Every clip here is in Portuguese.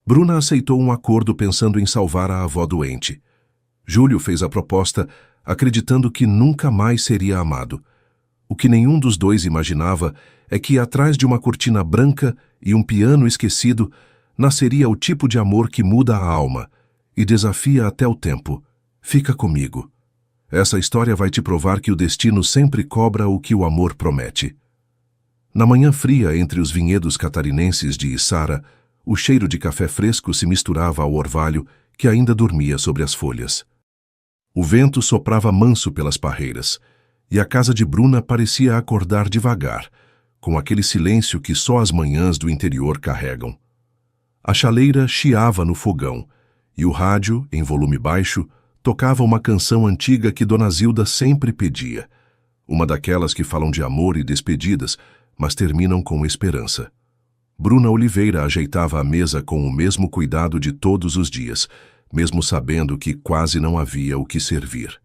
Bruna aceitou um acordo pensando em salvar a avó doente. Júlio fez a proposta acreditando que nunca mais seria amado. O que nenhum dos dois imaginava é que, atrás de uma cortina branca e um piano esquecido, nasceria o tipo de amor que muda a alma e desafia até o tempo. Fica comigo. Essa história vai te provar que o destino sempre cobra o que o amor promete. Na manhã fria entre os vinhedos catarinenses de Içara, o cheiro de café fresco se misturava ao orvalho que ainda dormia sobre as folhas. O vento soprava manso pelas parreiras, e a casa de Bruna parecia acordar devagar, com aquele silêncio que só as manhãs do interior carregam. A chaleira chiava no fogão, e o rádio, em volume baixo, tocava uma canção antiga que Dona Zilda sempre pedia, uma daquelas que falam de amor e despedidas, mas terminam com esperança. Bruna Oliveira ajeitava a mesa com o mesmo cuidado de todos os dias, mesmo sabendo que quase não havia o que servir.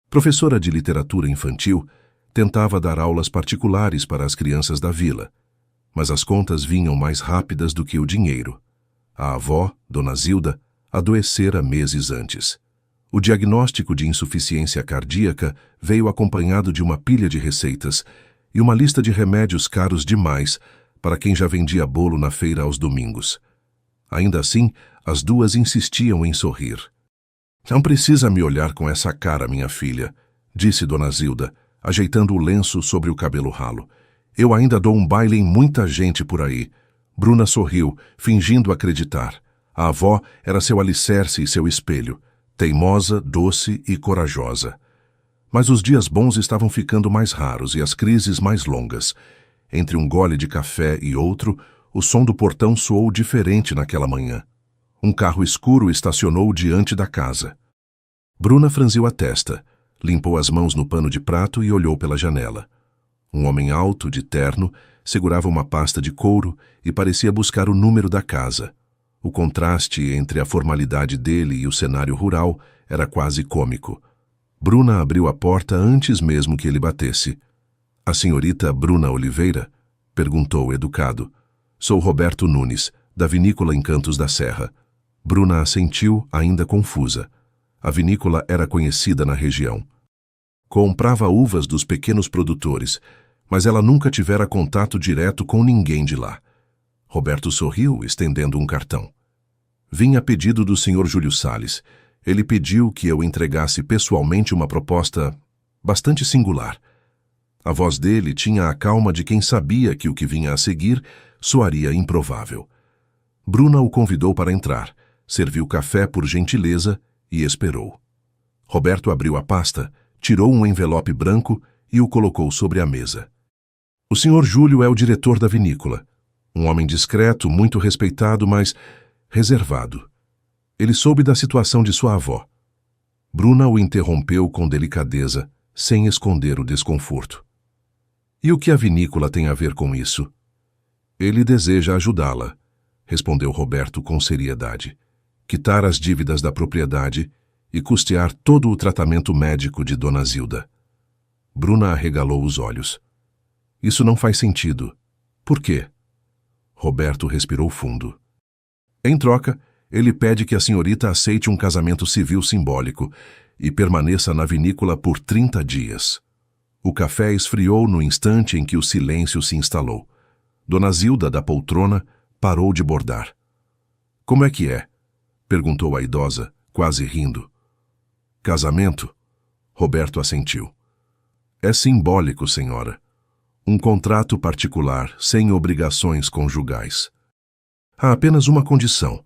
Professora de literatura infantil, tentava dar aulas particulares para as crianças da vila, mas as contas vinham mais rápidas do que o dinheiro. A avó, Dona Zilda, adoecera meses antes. O diagnóstico de insuficiência cardíaca veio acompanhado de uma pilha de receitas e uma lista de remédios caros demais para quem já vendia bolo na feira aos domingos. Ainda assim, as duas insistiam em sorrir. "Não precisa me olhar com essa cara, minha filha", disse Dona Zilda, ajeitando o lenço sobre o cabelo ralo. "Eu ainda dou um baile em muita gente por aí." Bruna sorriu, fingindo acreditar. A avó era seu alicerce e seu espelho, teimosa, doce e corajosa. Mas os dias bons estavam ficando mais raros e as crises mais longas. Entre um gole de café e outro, o som do portão soou diferente naquela manhã. Um carro escuro estacionou diante da casa. Bruna franziu a testa, limpou as mãos no pano de prato e olhou pela janela. Um homem alto, de terno, segurava uma pasta de couro e parecia buscar o número da casa. O contraste entre a formalidade dele e o cenário rural era quase cômico. Bruna abriu a porta antes mesmo que ele batesse. "A senhorita Bruna Oliveira?" perguntou educado. "Sou Roberto Nunes, da vinícola Encantos da Serra." Bruna assentiu, ainda confusa. A vinícola era conhecida na região. Comprava uvas dos pequenos produtores, mas ela nunca tivera contato direto com ninguém de lá. Roberto sorriu, estendendo um cartão. "Vim a pedido do Sr. Júlio Salles. Ele pediu que eu entregasse pessoalmente uma proposta bastante singular." A voz dele tinha a calma de quem sabia que o que vinha a seguir soaria improvável. Bruna o convidou para entrar, serviu café por gentileza e esperou. Roberto abriu a pasta, tirou um envelope branco e o colocou sobre a mesa. "O Sr. Júlio é o diretor da vinícola. Um homem discreto, muito respeitado, mas reservado. Ele soube da situação de sua avó." Bruna o interrompeu com delicadeza, sem esconder o desconforto. "E o que a vinícola tem a ver com isso?" "Ele deseja ajudá-la", respondeu Roberto com seriedade. "Quitar as dívidas da propriedade e custear todo o tratamento médico de Dona Zilda." Bruna arregalou os olhos. "Isso não faz sentido." "Por quê?" Roberto respirou fundo. "Em troca, ele pede que a senhorita aceite um casamento civil simbólico e permaneça na vinícola por 30 dias. O café esfriou no instante em que o silêncio se instalou. Dona Zilda, da poltrona, parou de bordar. "Como é que é?" perguntou a idosa, quase rindo. "Casamento?" Roberto assentiu. "É simbólico, senhora. Um contrato particular, sem obrigações conjugais. Há apenas uma condição.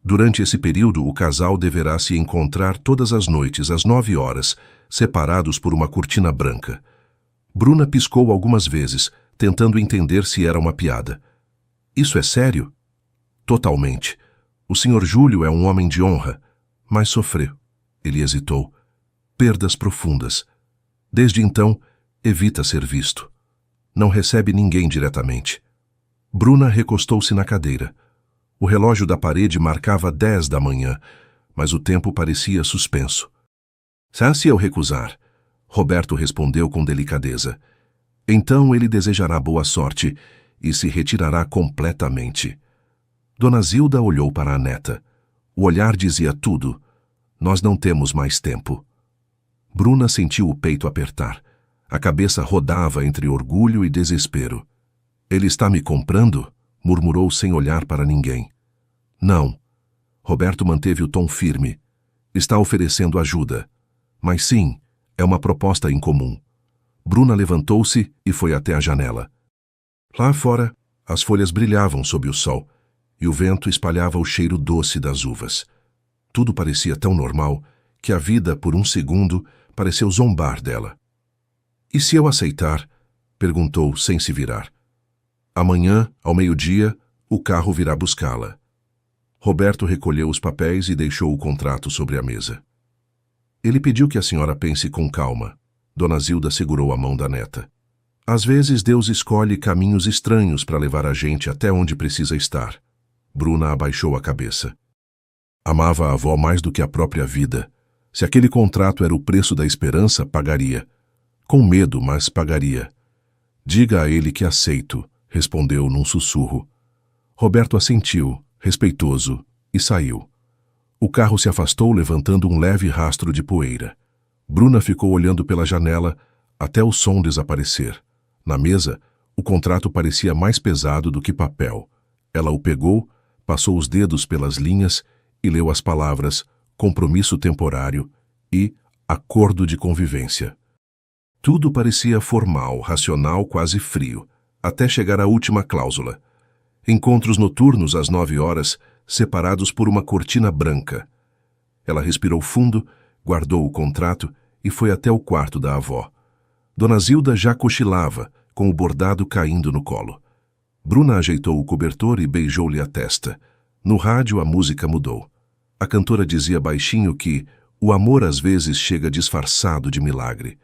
Durante esse período, o casal deverá se encontrar todas as noites às 9 horas, separados por uma cortina branca." Bruna piscou algumas vezes, tentando entender se era uma piada. "Isso é sério?" "Totalmente. O Sr. Júlio é um homem de honra, mas sofreu." Ele hesitou. "Perdas profundas. Desde então, evita ser visto. Não recebe ninguém diretamente." Bruna recostou-se na cadeira. O relógio da parede marcava 10 da manhã, mas o tempo parecia suspenso. "Se eu recusar?" Roberto respondeu com delicadeza. "Então ele desejará boa sorte e se retirará completamente." Dona Zilda olhou para a neta. O olhar dizia tudo. Nós não temos mais tempo. Bruna sentiu o peito apertar. A cabeça rodava entre orgulho e desespero. Ele está me comprando? Murmurou sem olhar para ninguém. Não. Roberto manteve o tom firme. Está oferecendo ajuda. Mas sim, é uma proposta incomum. Bruna levantou-se e foi até a janela. Lá fora, as folhas brilhavam sob o sol e o vento espalhava o cheiro doce das uvas. Tudo parecia tão normal que a vida, por um segundo, pareceu zombar dela. E se eu aceitar? Perguntou sem se virar. Amanhã, ao meio-dia, o carro virá buscá-la. Roberto recolheu os papéis e deixou o contrato sobre a mesa. Ele pediu que a senhora pense com calma. Dona Zilda segurou a mão da neta. Às vezes Deus escolhe caminhos estranhos para levar a gente até onde precisa estar. Bruna abaixou a cabeça. Amava a avó mais do que a própria vida. Se aquele contrato era o preço da esperança, pagaria. Com medo, mas pagaria. Diga a ele que aceito, respondeu num sussurro. Roberto assentiu, respeitoso, e saiu. O carro se afastou levantando um leve rastro de poeira. Bruna ficou olhando pela janela até o som desaparecer. Na mesa, o contrato parecia mais pesado do que papel. Ela o pegou, passou os dedos pelas linhas e leu as palavras compromisso temporário e acordo de convivência. Tudo parecia formal, racional, quase frio, até chegar à última cláusula. Encontros noturnos às 9 horas, separados por uma cortina branca. Ela respirou fundo, guardou o contrato e foi até o quarto da avó. Dona Zilda já cochilava, com o bordado caindo no colo. Bruna ajeitou o cobertor e beijou-lhe a testa. No rádio a música mudou. A cantora dizia baixinho que o amor às vezes chega disfarçado de milagre.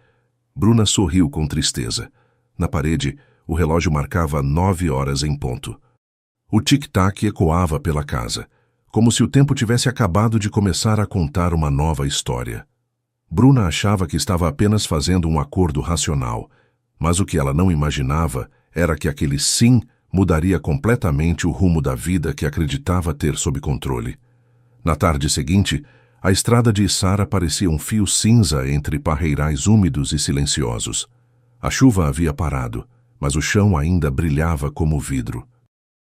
Bruna sorriu com tristeza. Na parede, o relógio marcava 9 horas em ponto. O tic-tac ecoava pela casa, como se o tempo tivesse acabado de começar a contar uma nova história. Bruna achava que estava apenas fazendo um acordo racional, mas o que ela não imaginava era que aquele sim mudaria completamente o rumo da vida que acreditava ter sob controle. Na tarde seguinte, a estrada de Içara parecia um fio cinza entre parreirais úmidos e silenciosos. A chuva havia parado, mas o chão ainda brilhava como vidro.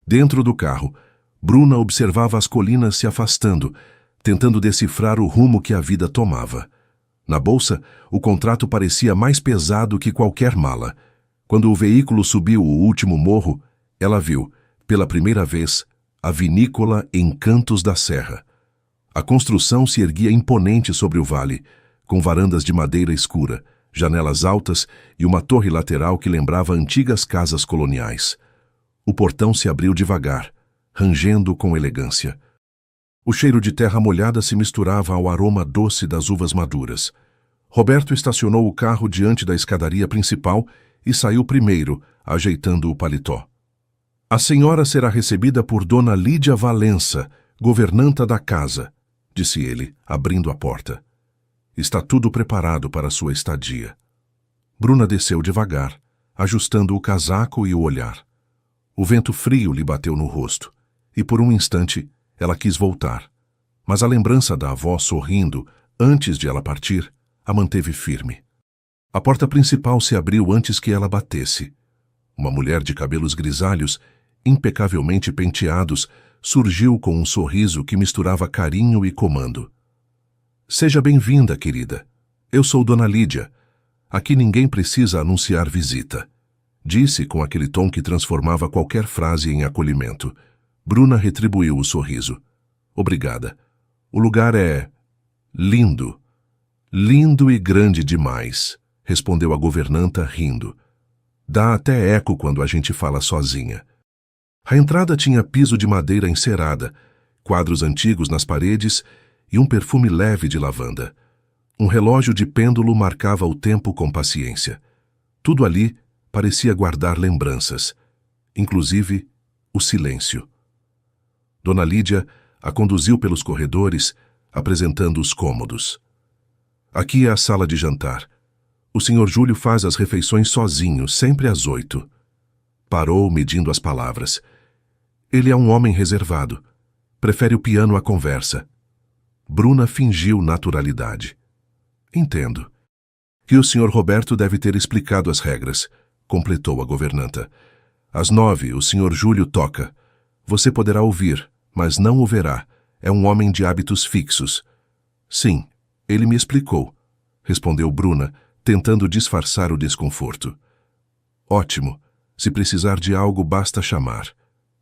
Dentro do carro, Bruna observava as colinas se afastando, tentando decifrar o rumo que a vida tomava. Na bolsa, o contrato parecia mais pesado que qualquer mala. Quando o veículo subiu o último morro, ela viu, pela primeira vez, a vinícola Encantos da Serra. A construção se erguia imponente sobre o vale, com varandas de madeira escura, janelas altas e uma torre lateral que lembrava antigas casas coloniais. O portão se abriu devagar, rangendo com elegância. O cheiro de terra molhada se misturava ao aroma doce das uvas maduras. Roberto estacionou o carro diante da escadaria principal e saiu primeiro, ajeitando o paletó. A senhora será recebida por Dona Lídia Valença, governanta da casa, disse ele, abrindo a porta. Está tudo preparado para sua estadia. Bruna desceu devagar, ajustando o casaco e o olhar. O vento frio lhe bateu no rosto, e por um instante ela quis voltar. Mas a lembrança da avó sorrindo, antes de ela partir, a manteve firme. A porta principal se abriu antes que ela batesse. Uma mulher de cabelos grisalhos, impecavelmente penteados, surgiu com um sorriso que misturava carinho e comando. Seja bem-vinda, querida. Eu sou Dona Lídia. Aqui ninguém precisa anunciar visita. Disse com aquele tom que transformava qualquer frase em acolhimento. Bruna retribuiu o sorriso. Obrigada. O lugar é lindo. Lindo e grande demais, respondeu a governanta rindo. Dá até eco quando a gente fala sozinha. A entrada tinha piso de madeira encerada, quadros antigos nas paredes e um perfume leve de lavanda. Um relógio de pêndulo marcava o tempo com paciência. Tudo ali parecia guardar lembranças, inclusive o silêncio. Dona Lídia a conduziu pelos corredores, apresentando os cômodos. Aqui é a sala de jantar. O Sr. Júlio faz as refeições sozinho, sempre às 8. Parou, medindo as palavras. Ele é um homem reservado. Prefere o piano à conversa. Bruna fingiu naturalidade. Entendo. Que o Sr. Roberto deve ter explicado as regras, completou a governanta. Às 9, o Sr. Júlio toca. Você poderá ouvir, mas não o verá. É um homem de hábitos fixos. Sim, ele me explicou, respondeu Bruna, tentando disfarçar o desconforto. Ótimo. Se precisar de algo, basta chamar.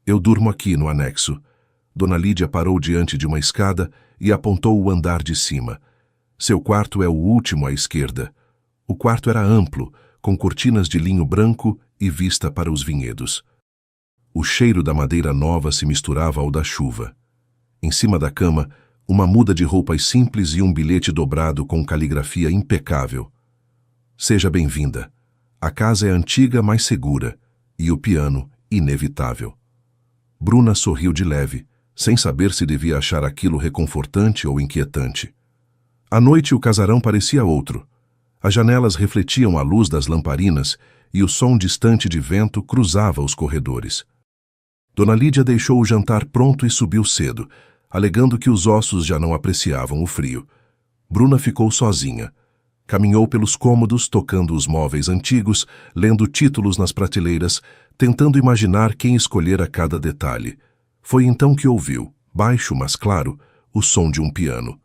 Eu durmo aqui no anexo. Dona Lídia parou diante de uma escada e apontou o andar de cima. Seu quarto é o último à esquerda. O quarto era amplo, com cortinas de linho branco e vista para os vinhedos. O cheiro da madeira nova se misturava ao da chuva. Em cima da cama, uma muda de roupas simples e um bilhete dobrado com caligrafia impecável. Seja bem-vinda. A casa é antiga, mas segura, e o piano inevitável. Bruna sorriu de leve, sem saber se devia achar aquilo reconfortante ou inquietante. À noite o casarão parecia outro. As janelas refletiam a luz das lamparinas e o som distante de vento cruzava os corredores. Dona Lídia deixou o jantar pronto e subiu cedo, alegando que os ossos já não apreciavam o frio. Bruna ficou sozinha. Caminhou pelos cômodos, tocando os móveis antigos, lendo títulos nas prateleiras, tentando imaginar quem escolhera cada detalhe. Foi então que ouviu, baixo mas claro, o som de um piano.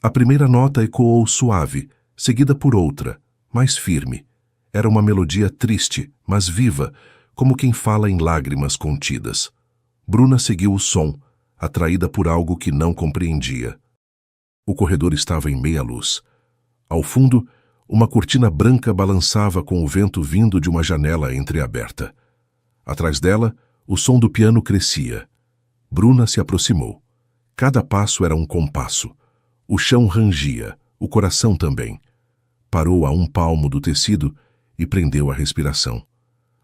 A primeira nota ecoou suave, seguida por outra, mais firme. Era uma melodia triste, mas viva, como quem fala em lágrimas contidas. Bruna seguiu o som, atraída por algo que não compreendia. O corredor estava em meia luz. Ao fundo, uma cortina branca balançava com o vento vindo de uma janela entreaberta. Atrás dela, o som do piano crescia. Bruna se aproximou. Cada passo era um compasso. O chão rangia, o coração também. Parou a um palmo do tecido e prendeu a respiração.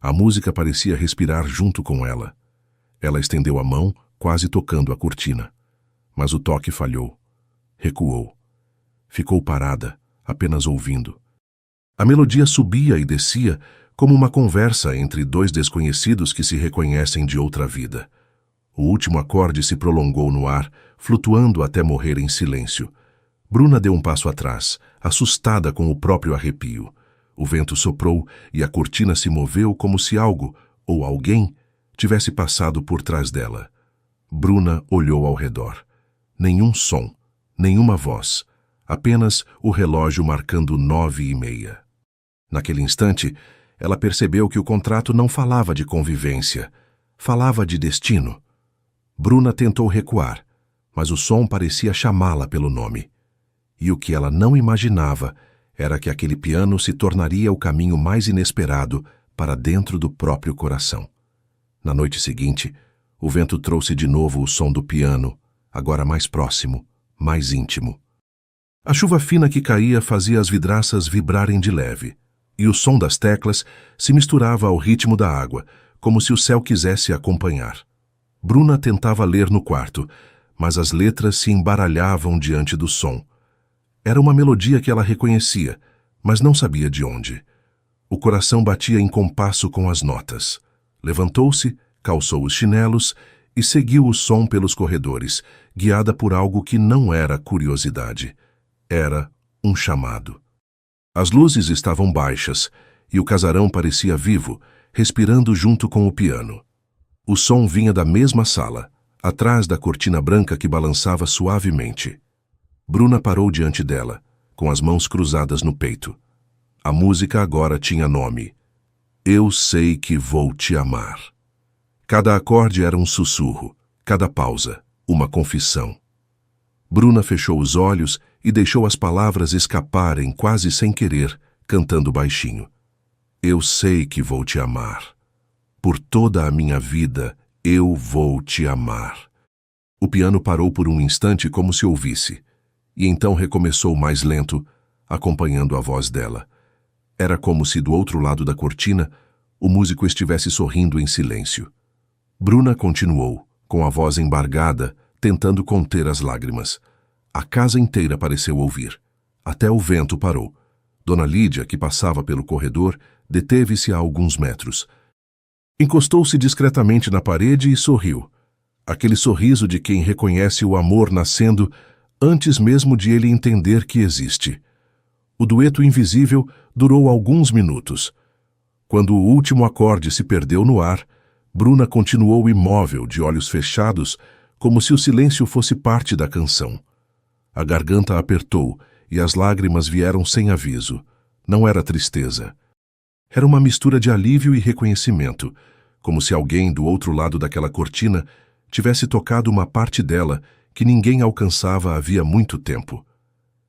A música parecia respirar junto com ela. Ela estendeu a mão, quase tocando a cortina. Mas o toque falhou. Recuou. Ficou parada, apenas ouvindo. A melodia subia e descia como uma conversa entre dois desconhecidos que se reconhecem de outra vida. O último acorde se prolongou no ar, flutuando até morrer em silêncio. Bruna deu um passo atrás, assustada com o próprio arrepio. O vento soprou e a cortina se moveu como se algo, ou alguém, tivesse passado por trás dela. Bruna olhou ao redor. Nenhum som, nenhuma voz, apenas o relógio marcando 9:30. Naquele instante, ela percebeu que o contrato não falava de convivência, falava de destino. Bruna tentou recuar, mas o som parecia chamá-la pelo nome. E o que ela não imaginava era que aquele piano se tornaria o caminho mais inesperado para dentro do próprio coração. Na noite seguinte, o vento trouxe de novo o som do piano, agora mais próximo, mais íntimo. A chuva fina que caía fazia as vidraças vibrarem de leve, e o som das teclas se misturava ao ritmo da água, como se o céu quisesse acompanhar. Bruna tentava ler no quarto, mas as letras se embaralhavam diante do som. Era uma melodia que ela reconhecia, mas não sabia de onde. O coração batia em compasso com as notas. Levantou-se, calçou os chinelos e seguiu o som pelos corredores, guiada por algo que não era curiosidade. Era um chamado. As luzes estavam baixas e o casarão parecia vivo, respirando junto com o piano. O som vinha da mesma sala, atrás da cortina branca que balançava suavemente. Bruna parou diante dela, com as mãos cruzadas no peito. A música agora tinha nome. Eu sei que vou te amar. Cada acorde era um sussurro, cada pausa, uma confissão. Bruna fechou os olhos e deixou as palavras escaparem quase sem querer, cantando baixinho. Eu sei que vou te amar. Por toda a minha vida, eu vou te amar. O piano parou por um instante como se ouvisse, e então recomeçou mais lento, acompanhando a voz dela. Era como se do outro lado da cortina, o músico estivesse sorrindo em silêncio. Bruna continuou, com a voz embargada, tentando conter as lágrimas. A casa inteira pareceu ouvir. Até o vento parou. Dona Lídia, que passava pelo corredor, deteve-se a alguns metros. Encostou-se discretamente na parede e sorriu, Aquele sorriso de quem reconhece o amor nascendo antes mesmo de ele entender que existe. O dueto invisível durou alguns minutos. Quando o último acorde se perdeu no ar, Bruna continuou imóvel, de olhos fechados, como se o silêncio fosse parte da canção. A garganta apertou e as lágrimas vieram sem aviso. Não era tristeza. Era uma mistura de alívio e reconhecimento, como se alguém do outro lado daquela cortina tivesse tocado uma parte dela que ninguém alcançava havia muito tempo.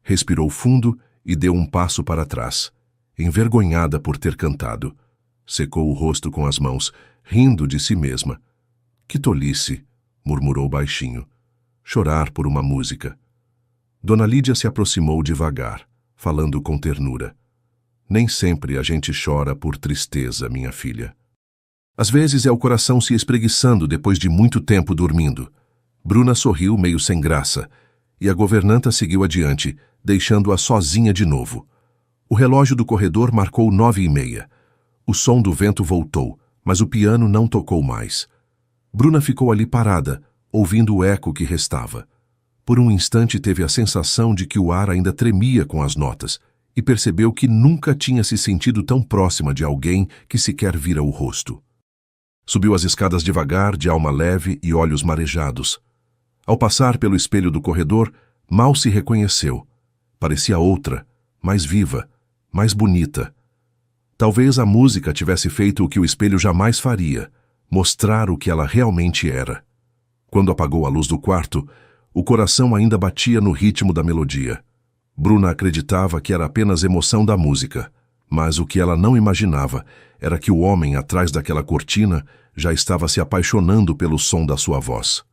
Respirou fundo e deu um passo para trás, envergonhada por ter cantado. Secou o rosto com as mãos, rindo de si mesma. Que tolice, murmurou baixinho. Chorar por uma música. Dona Lídia se aproximou devagar, falando com ternura. Nem sempre a gente chora por tristeza, minha filha. Às vezes é o coração se espreguiçando depois de muito tempo dormindo. Bruna sorriu meio sem graça, e a governanta seguiu adiante, deixando-a sozinha de novo. O relógio do corredor marcou 9h30. O som do vento voltou, mas o piano não tocou mais. Bruna ficou ali parada, ouvindo o eco que restava. Por um instante teve a sensação de que o ar ainda tremia com as notas, e percebeu que nunca tinha se sentido tão próxima de alguém que sequer vira o rosto. Subiu as escadas devagar, de alma leve e olhos marejados. Ao passar pelo espelho do corredor, mal se reconheceu. Parecia outra, mais viva, mais bonita. Talvez a música tivesse feito o que o espelho jamais faria, mostrar o que ela realmente era. Quando apagou a luz do quarto, o coração ainda batia no ritmo da melodia. Bruna acreditava que era apenas emoção da música, mas o que ela não imaginava era que o homem atrás daquela cortina já estava se apaixonando pelo som da sua voz.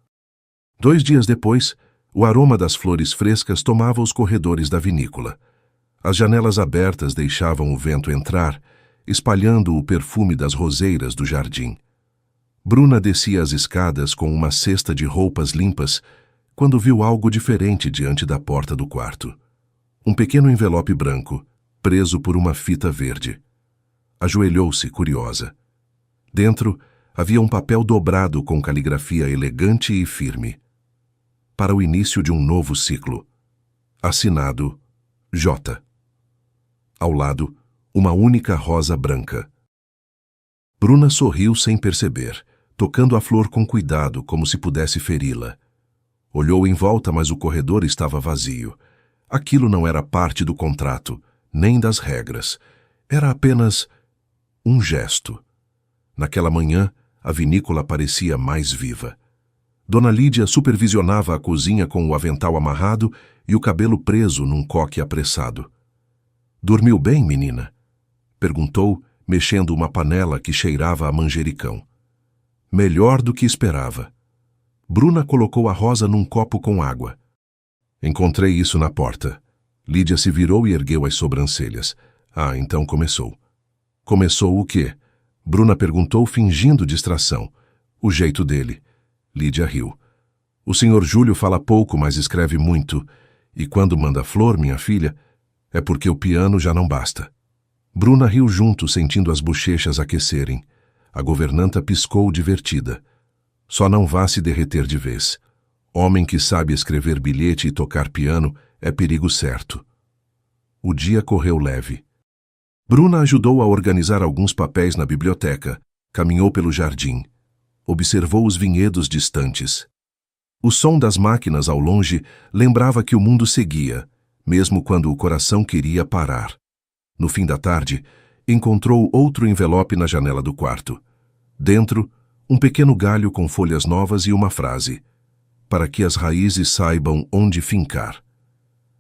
2 dias depois, o aroma das flores frescas tomava os corredores da vinícola. As janelas abertas deixavam o vento entrar, espalhando o perfume das roseiras do jardim. Bruna descia as escadas com uma cesta de roupas limpas quando viu algo diferente diante da porta do quarto. Um pequeno envelope branco, preso por uma fita verde. Ajoelhou-se, curiosa. Dentro havia um papel dobrado com caligrafia elegante e firme. Para o início de um novo ciclo. Assinado J. Ao lado, uma única rosa branca. Bruna sorriu sem perceber, tocando a flor com cuidado, como se pudesse feri-la. Olhou em volta, mas o corredor estava vazio. Aquilo não era parte do contrato, nem das regras. Era apenas um gesto. Naquela manhã, a vinícola parecia mais viva. Dona Lídia supervisionava a cozinha com o avental amarrado e o cabelo preso num coque apressado. "Dormiu bem, menina?" perguntou, mexendo uma panela que cheirava a manjericão. Melhor do que esperava. Bruna colocou a rosa num copo com água. "Encontrei isso na porta." Lídia se virou e ergueu as sobrancelhas. Ah, então começou. "Começou o quê?" Bruna perguntou, fingindo distração. "O jeito dele." Lídia riu. "O senhor Júlio fala pouco, mas escreve muito. E quando manda flor, minha filha, é porque o piano já não basta." Bruna riu junto, sentindo as bochechas aquecerem. A governanta piscou divertida. "Só não vá se derreter de vez. Homem que sabe escrever bilhete e tocar piano é perigo certo." O dia correu leve. Bruna ajudou a organizar alguns papéis na biblioteca, caminhou pelo jardim. Observou os vinhedos distantes. O som das máquinas ao longe lembrava que o mundo seguia, mesmo quando o coração queria parar. No fim da tarde, encontrou outro envelope na janela do quarto. Dentro, um pequeno galho com folhas novas e uma frase: "Para que as raízes saibam onde fincar."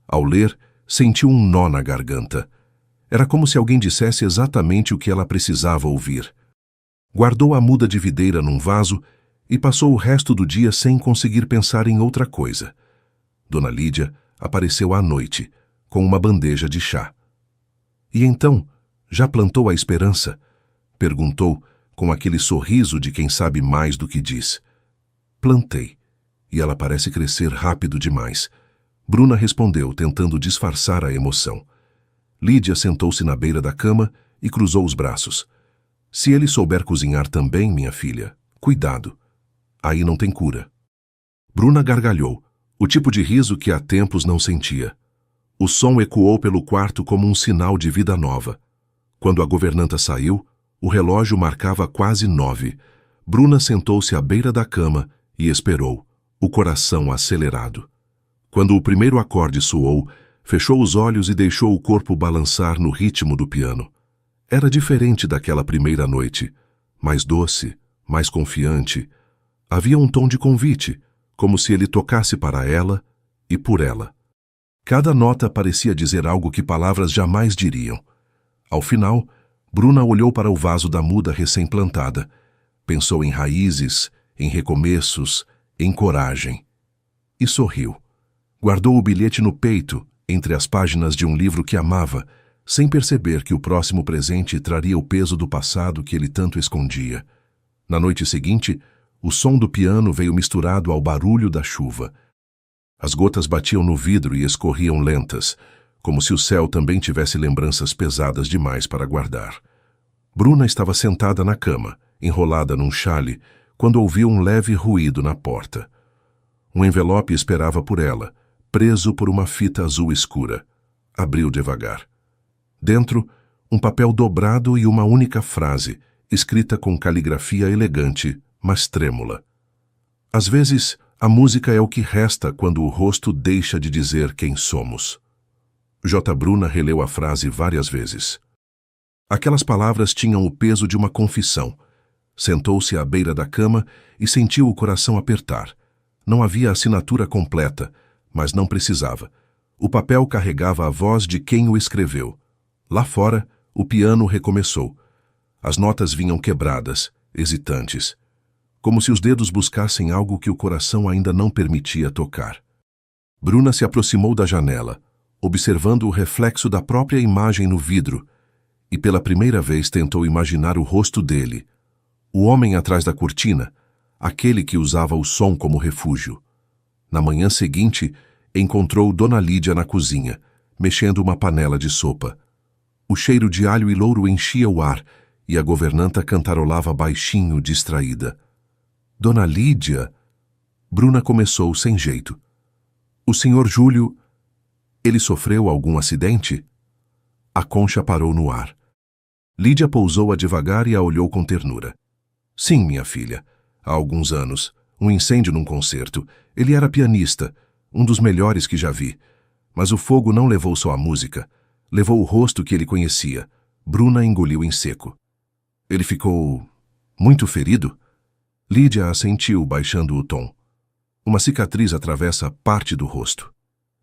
Ao ler, sentiu um nó na garganta. Era como se alguém dissesse exatamente o que ela precisava ouvir. Guardou a muda de videira num vaso e passou o resto do dia sem conseguir pensar em outra coisa. Dona Lídia apareceu à noite, com uma bandeja de chá. "E então, já plantou a esperança?" perguntou, com aquele sorriso de quem sabe mais do que diz. "Plantei, e ela parece crescer rápido demais." Bruna respondeu, tentando disfarçar a emoção. Lídia sentou-se na beira da cama e cruzou os braços. "Se ele souber cozinhar também, minha filha, cuidado." aí não tem cura. Bruna gargalhou, o tipo de riso que há tempos não sentia. O som ecoou pelo quarto como um sinal de vida nova. Quando a governanta saiu, o relógio marcava quase 9. Bruna sentou-se à beira da cama e esperou, o coração acelerado. Quando o primeiro acorde soou, fechou os olhos e deixou o corpo balançar no ritmo do piano. Era diferente daquela primeira noite, mais doce, mais confiante. Havia um tom de convite, como se ele tocasse para ela e por ela. Cada nota parecia dizer algo que palavras jamais diriam. Ao final, Bruna olhou para o vaso da muda recém-plantada. Pensou em raízes, em recomeços, em coragem. E sorriu. Guardou o bilhete no peito, entre as páginas de um livro que amava, sem perceber que o próximo presente traria o peso do passado que ele tanto escondia. Na noite seguinte, o som do piano veio misturado ao barulho da chuva. As gotas batiam no vidro e escorriam lentas, como se o céu também tivesse lembranças pesadas demais para guardar. Bruna estava sentada na cama, enrolada num xale, quando ouviu um leve ruído na porta. Um envelope esperava por ela, preso por uma fita azul escura. Abriu devagar. Dentro, um papel dobrado e uma única frase, escrita com caligrafia elegante, mas trêmula. Às vezes, a música é o que resta quando o rosto deixa de dizer quem somos. J. Bruna releu a frase várias vezes. Aquelas palavras tinham o peso de uma confissão. Sentou-se à beira da cama e sentiu o coração apertar. Não havia assinatura completa, mas não precisava. O papel carregava a voz de quem o escreveu. Lá fora, o piano recomeçou. As notas vinham quebradas, hesitantes, como se os dedos buscassem algo que o coração ainda não permitia tocar. Bruna se aproximou da janela, observando o reflexo da própria imagem no vidro, e pela primeira vez tentou imaginar o rosto dele, o homem atrás da cortina, aquele que usava o som como refúgio. Na manhã seguinte, encontrou Dona Lídia na cozinha, mexendo uma panela de sopa. O cheiro de alho e louro enchia o ar, e a governanta cantarolava baixinho, distraída. Dona Lídia... Bruna começou sem jeito. O senhor Júlio... Ele sofreu algum acidente? A concha parou no ar. Lídia pousou-a devagar e a olhou com ternura. Sim, minha filha. Há alguns anos. Um incêndio num concerto. Ele era pianista, um dos melhores que já vi. Mas o fogo não levou só a música. Levou o rosto que ele conhecia. Bruna engoliu em seco. Ele ficou... muito ferido? Lídia assentiu, baixando o tom. Uma cicatriz atravessa parte do rosto.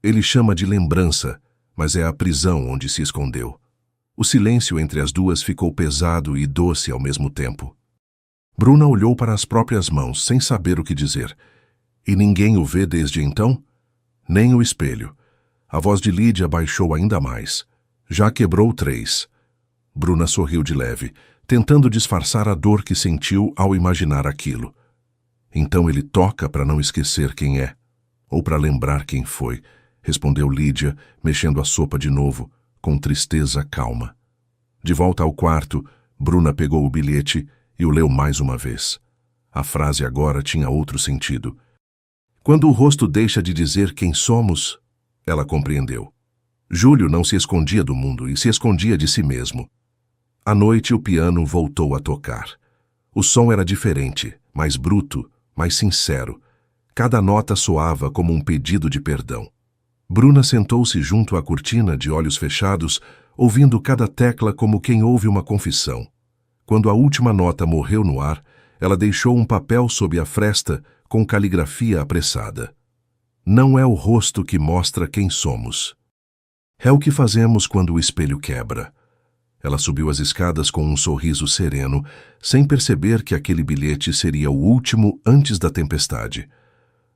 Ele chama de lembrança, mas é a prisão onde se escondeu. O silêncio entre as duas ficou pesado e doce ao mesmo tempo. Bruna olhou para as próprias mãos, sem saber o que dizer. E ninguém o vê desde então? Nem o espelho. A voz de Lídia baixou ainda mais. Já quebrou 3. Bruna sorriu de leve, tentando disfarçar a dor que sentiu ao imaginar aquilo. Então ele toca para não esquecer quem é, ou para lembrar quem foi, respondeu Lídia, mexendo a sopa de novo, com tristeza calma. De volta ao quarto, Bruna pegou o bilhete e o leu mais uma vez. A frase agora tinha outro sentido. Quando o rosto deixa de dizer quem somos, ela compreendeu. Júlio não se escondia do mundo e se escondia de si mesmo. À noite o piano voltou a tocar. O som era diferente, mais bruto, mais sincero. Cada nota soava como um pedido de perdão. Bruna sentou-se junto à cortina de olhos fechados, ouvindo cada tecla como quem ouve uma confissão. Quando a última nota morreu no ar, ela deixou um papel sob a fresta com caligrafia apressada. Não é o rosto que mostra quem somos. É o que fazemos quando o espelho quebra. Ela subiu as escadas com um sorriso sereno, sem perceber que aquele bilhete seria o último antes da tempestade.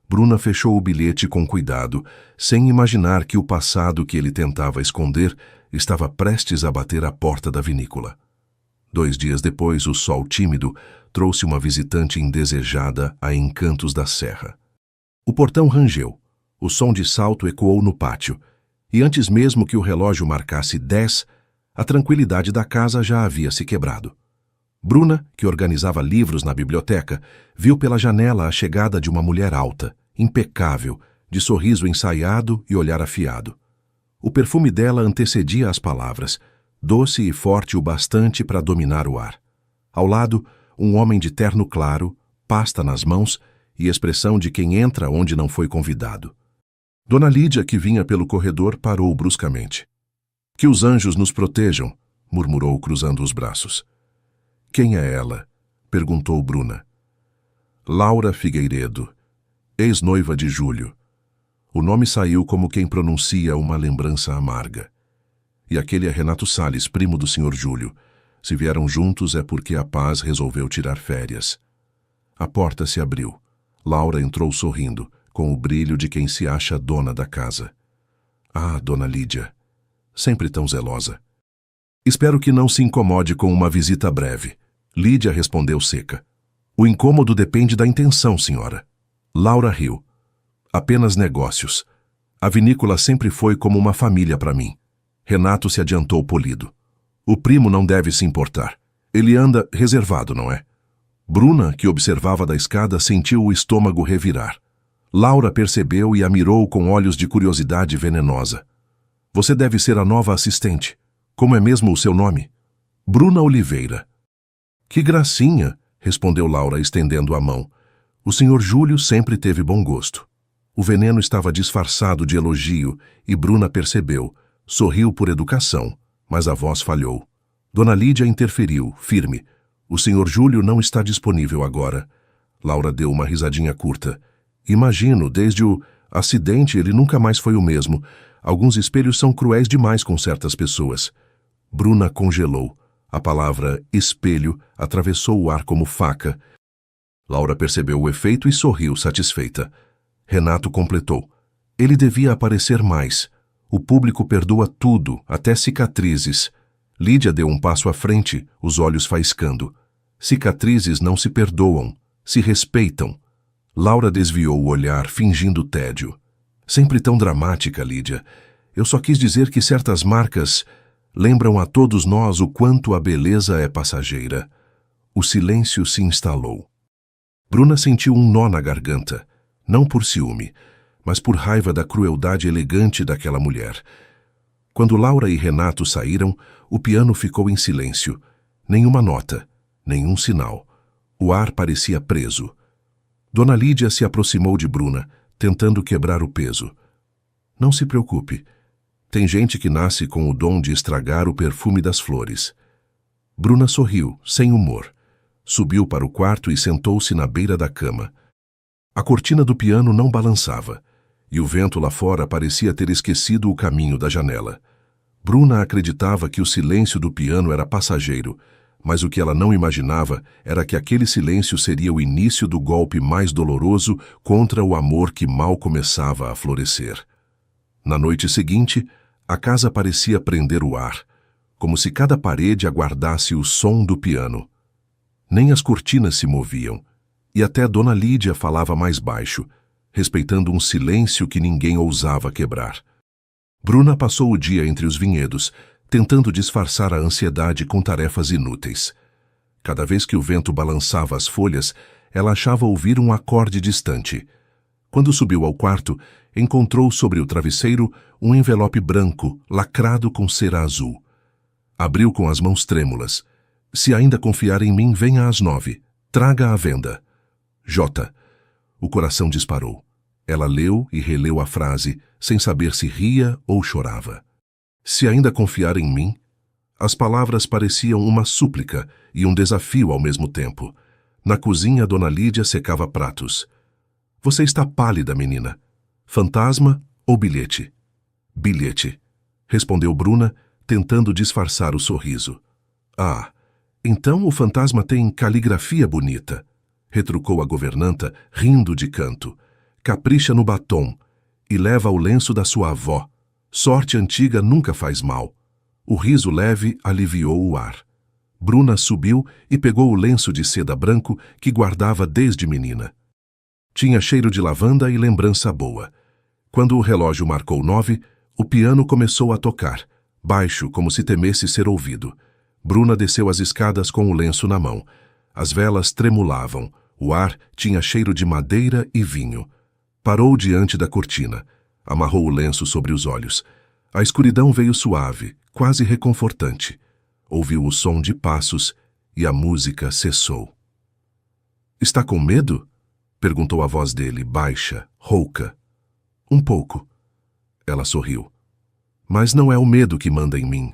Bruna fechou o bilhete com cuidado, sem imaginar que o passado que ele tentava esconder estava prestes a bater à porta da vinícola. 2 dias depois, o sol tímido trouxe uma visitante indesejada a Encantos da Serra. O portão rangeu, o som de salto ecoou no pátio, e antes mesmo que o relógio marcasse 10, a tranquilidade da casa já havia se quebrado. Bruna, que organizava livros na biblioteca, viu pela janela a chegada de uma mulher alta, impecável, de sorriso ensaiado e olhar afiado. O perfume dela antecedia as palavras, doce e forte o bastante para dominar o ar. Ao lado, um homem de terno claro, pasta nas mãos e expressão de quem entra onde não foi convidado. Dona Lídia, que vinha pelo corredor, parou bruscamente. "Que os anjos nos protejam", murmurou cruzando os braços. "Quem é ela?", perguntou Bruna. "Laura Figueiredo, ex-noiva de Júlio." O nome saiu como quem pronuncia uma lembrança amarga. "E aquele é Renato Salles, primo do Sr. Júlio. Se vieram juntos é porque a Paz resolveu tirar férias." A porta se abriu. Laura entrou sorrindo, com o brilho de quem se acha dona da casa. "Ah, Dona Lídia, sempre tão zelosa." "Espero que não se incomode com uma visita breve." Lídia respondeu seca. "O incômodo depende da intenção, senhora." Laura riu. "Apenas negócios. A vinícola sempre foi como uma família para mim." Renato se adiantou polido. "O primo não deve se importar. Ele anda reservado, não é?" Bruna, que observava da escada, sentiu o estômago revirar. Laura percebeu e a mirou com olhos de curiosidade venenosa. "Você deve ser a nova assistente. Como é mesmo o seu nome?" "Bruna Oliveira." "Que gracinha", respondeu Laura, estendendo a mão. "O Sr. Júlio sempre teve bom gosto." O veneno estava disfarçado de elogio e Bruna percebeu. Sorriu por educação, mas a voz falhou. Dona Lídia interferiu, firme. "O Sr. Júlio não está disponível agora." Laura deu uma risadinha curta. "Imagino, desde o acidente ele nunca mais foi o mesmo. Alguns espelhos são cruéis demais com certas pessoas." Bruna congelou. A palavra espelho atravessou o ar como faca. Laura percebeu o efeito e sorriu, satisfeita. Renato completou. "Ele devia aparecer mais. O público perdoa tudo, até cicatrizes." Lídia deu um passo à frente, os olhos faiscando. "Cicatrizes não se perdoam, se respeitam." Laura desviou o olhar, fingindo tédio. "Sempre tão dramática, Lídia. Eu só quis dizer que certas marcas lembram a todos nós o quanto a beleza é passageira." O silêncio se instalou. Bruna sentiu um nó na garganta, não por ciúme, mas por raiva da crueldade elegante daquela mulher. Quando Laura e Renato saíram, o piano ficou em silêncio. Nenhuma nota, nenhum sinal. O ar parecia preso. Dona Lídia se aproximou de Bruna, tentando quebrar o peso. "Não se preocupe. Tem gente que nasce com o dom de estragar o perfume das flores." Bruna sorriu, sem humor. Subiu para o quarto e sentou-se na beira da cama. A cortina do piano não balançava, e o vento lá fora parecia ter esquecido o caminho da janela. Bruna acreditava que o silêncio do piano era passageiro, mas o que ela não imaginava era que aquele silêncio seria o início do golpe mais doloroso contra o amor que mal começava a florescer. Na noite seguinte, a casa parecia prender o ar, como se cada parede aguardasse o som do piano. Nem as cortinas se moviam, e até Dona Lídia falava mais baixo, respeitando um silêncio que ninguém ousava quebrar. Bruna passou o dia entre os vinhedos, tentando disfarçar a ansiedade com tarefas inúteis. Cada vez que o vento balançava as folhas, ela achava ouvir um acorde distante. Quando subiu ao quarto, encontrou sobre o travesseiro um envelope branco, lacrado com cera azul. Abriu com as mãos trêmulas. "Se ainda confiar em mim, venha às 9. Traga à venda. J." O coração disparou. Ela leu e releu a frase, sem saber se ria ou chorava. "Se ainda confiar em mim?" As palavras pareciam uma súplica e um desafio ao mesmo tempo. Na cozinha, Dona Lídia secava pratos. "Você está pálida, menina. Fantasma ou bilhete?" "Bilhete", respondeu Bruna, tentando disfarçar o sorriso. "Ah, então o fantasma tem caligrafia bonita", retrucou a governanta, rindo de canto. "Capricha no batom e leva o lenço da sua avó. Sorte antiga nunca faz mal." O riso leve aliviou o ar. Bruna subiu e pegou o lenço de seda branco que guardava desde menina. Tinha cheiro de lavanda e lembrança boa. Quando o relógio marcou 9, o piano começou a tocar, baixo como se temesse ser ouvido. Bruna desceu as escadas com o lenço na mão. As velas tremulavam. O ar tinha cheiro de madeira e vinho. Parou diante da cortina. Amarrou o lenço sobre os olhos. A escuridão veio suave, quase reconfortante. Ouviu o som de passos e a música cessou. "Está com medo?" perguntou a voz dele, baixa, rouca. "Um pouco." Ela sorriu. "Mas não é o medo que manda em mim."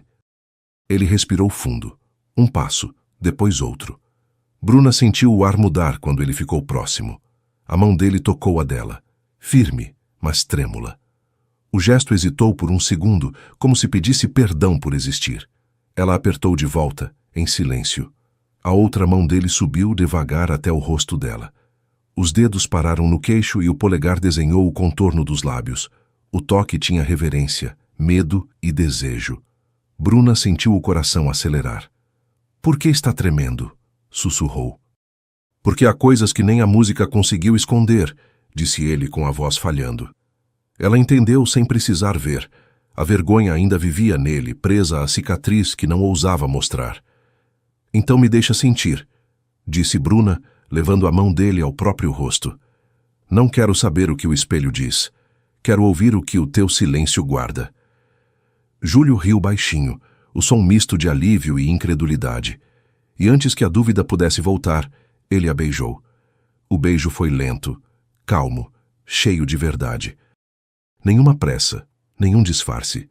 Ele respirou fundo. Um passo, depois outro. Bruna sentiu o ar mudar quando ele ficou próximo. A mão dele tocou a dela, firme, mas trêmula. O gesto hesitou por um segundo, como se pedisse perdão por existir. Ela apertou de volta, em silêncio. A outra mão dele subiu devagar até o rosto dela. Os dedos pararam no queixo e o polegar desenhou o contorno dos lábios. O toque tinha reverência, medo e desejo. Bruna sentiu o coração acelerar. "Por que está tremendo?" sussurrou. "Porque há coisas que nem a música conseguiu esconder", disse ele com a voz falhando. Ela entendeu sem precisar ver. A vergonha ainda vivia nele, presa à cicatriz que não ousava mostrar. "Então me deixa sentir", disse Bruna, levando a mão dele ao próprio rosto. "Não quero saber o que o espelho diz. Quero ouvir o que o teu silêncio guarda." Júlio riu baixinho, o som misto de alívio e incredulidade. E antes que a dúvida pudesse voltar, ele a beijou. O beijo foi lento, calmo, cheio de verdade. Nenhuma pressa, nenhum disfarce.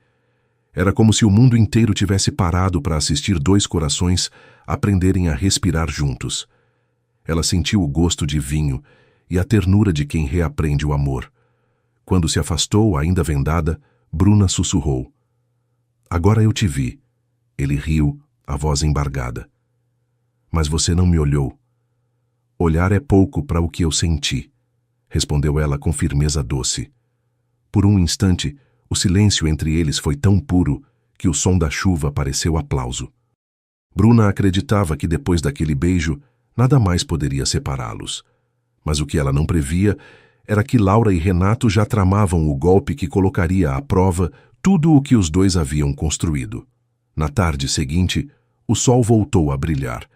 Era como se o mundo inteiro tivesse parado para assistir dois corações aprenderem a respirar juntos. Ela sentiu o gosto de vinho e a ternura de quem reaprende o amor. Quando se afastou, ainda vendada, Bruna sussurrou. "Agora eu te vi." Ele riu, a voz embargada. "Mas você não me olhou." "Olhar é pouco para o que eu senti", respondeu ela com firmeza doce. Por um instante, o silêncio entre eles foi tão puro que o som da chuva pareceu aplauso. Bruna acreditava que depois daquele beijo, nada mais poderia separá-los. Mas o que ela não previa era que Laura e Renato já tramavam o golpe que colocaria à prova tudo o que os dois haviam construído. Na tarde seguinte, o sol voltou a brilhar,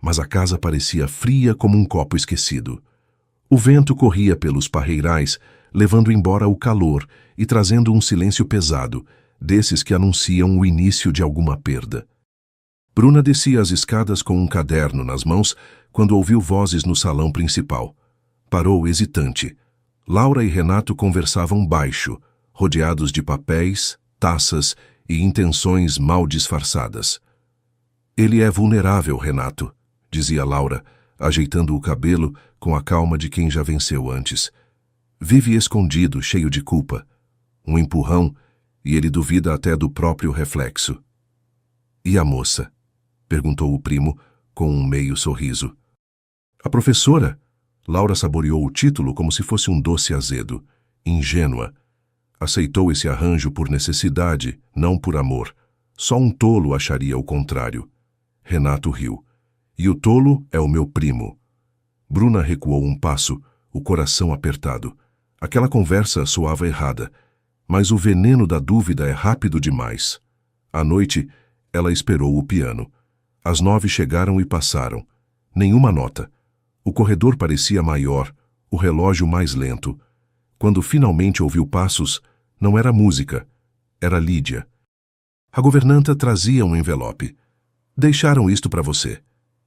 mas a casa parecia fria como um copo esquecido. O vento corria pelos parreirais, levando embora o calor e trazendo um silêncio pesado, desses que anunciam o início de alguma perda. Bruna descia as escadas com um caderno nas mãos quando ouviu vozes no salão principal. Parou hesitante. Laura e Renato conversavam baixo, rodeados de papéis, taças e intenções mal disfarçadas. "Ele é vulnerável, Renato", dizia Laura, ajeitando o cabelo com a calma de quem já venceu antes. "Vive escondido, cheio de culpa. Um empurrão, e ele duvida até do próprio reflexo." "E a moça?" perguntou o primo, com um meio sorriso. "A professora?" Laura saboreou o título como se fosse um doce azedo. "Ingênua. Aceitou esse arranjo por necessidade, não por amor. Só um tolo acharia o contrário." Renato riu. "E o tolo é o meu primo." Bruna recuou um passo, o coração apertado. Aquela conversa soava errada, mas o veneno da dúvida é rápido demais. À noite, ela esperou o piano. As 9 chegaram e passaram. Nenhuma nota. O corredor parecia maior, o relógio mais lento. Quando finalmente ouviu passos, não era música, era Lídia. A governanta trazia um envelope. "Deixaram isto para você."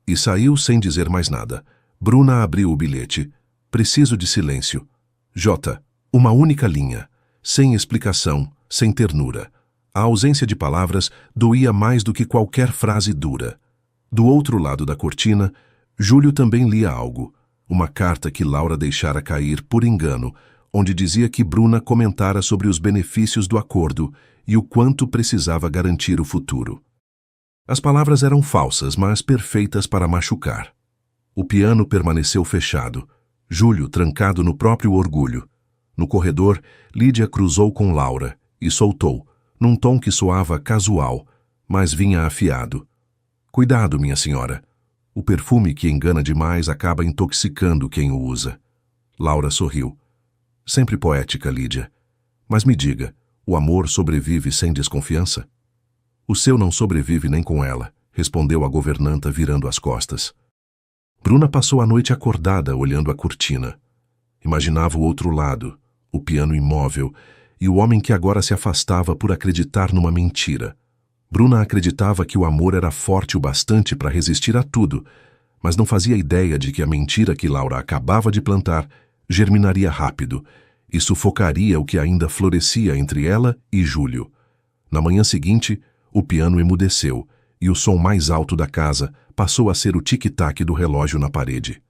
E saiu sem dizer mais nada. Bruna abriu o bilhete. "Preciso de silêncio. J. Uma única linha. Sem explicação, sem ternura. A ausência de palavras doía mais do que qualquer frase dura." Do outro lado da cortina, Júlio também lia algo. Uma carta que Laura deixara cair por engano, onde dizia que Bruna comentara sobre os benefícios do acordo e o quanto precisava garantir o futuro. As palavras eram falsas, mas perfeitas para machucar. O piano permaneceu fechado, Júlio trancado no próprio orgulho. No corredor, Lídia cruzou com Laura e soltou, num tom que soava casual, mas vinha afiado. "Cuidado, minha senhora. O perfume que engana demais acaba intoxicando quem o usa." Laura sorriu. "Sempre poética, Lídia. Mas me diga, o amor sobrevive sem desconfiança?" "O seu não sobrevive nem com ela", respondeu a governanta virando as costas. Bruna passou a noite acordada olhando a cortina. Imaginava o outro lado, o piano imóvel, e o homem que agora se afastava por acreditar numa mentira. Bruna acreditava que o amor era forte o bastante para resistir a tudo, mas não fazia ideia de que a mentira que Laura acabava de plantar germinaria rápido e sufocaria o que ainda florescia entre ela e Júlio. Na manhã seguinte, o piano emudeceu e o som mais alto da casa passou a ser o tic-tac do relógio na parede.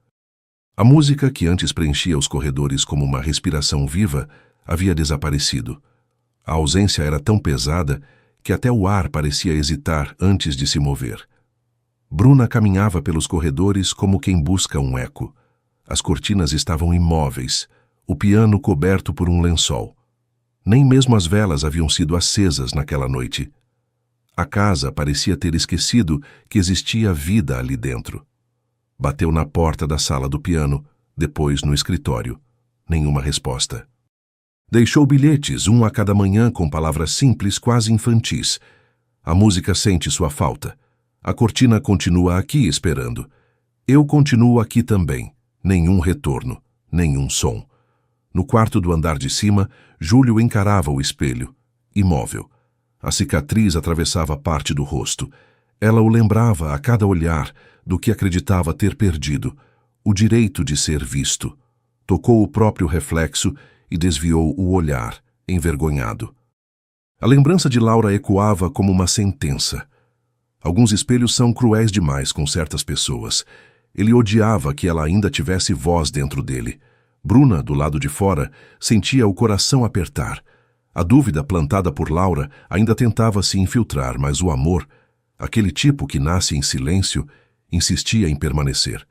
A música, que antes preenchia os corredores como uma respiração viva, havia desaparecido. A ausência era tão pesada que até o ar parecia hesitar antes de se mover. Bruna caminhava pelos corredores como quem busca um eco. As cortinas estavam imóveis, o piano coberto por um lençol. Nem mesmo as velas haviam sido acesas naquela noite. A casa parecia ter esquecido que existia vida ali dentro. Bateu na porta da sala do piano, depois no escritório. Nenhuma resposta. Deixou bilhetes, um a cada manhã, com palavras simples, quase infantis. A música sente sua falta. A cortina continua aqui esperando. Eu continuo aqui também. Nenhum retorno, nenhum som. No quarto do andar de cima, Júlio encarava o espelho, imóvel. A cicatriz atravessava parte do rosto. Ela o lembrava a cada olhar do que acreditava ter perdido, o direito de ser visto. Tocou o próprio reflexo e desviou o olhar, envergonhado. A lembrança de Laura ecoava como uma sentença. Alguns espelhos são cruéis demais com certas pessoas. Ele odiava que ela ainda tivesse voz dentro dele. Bruna, do lado de fora, sentia o coração apertar. A dúvida plantada por Laura ainda tentava se infiltrar, mas o amor, aquele tipo que nasce em silêncio, insistia em permanecer.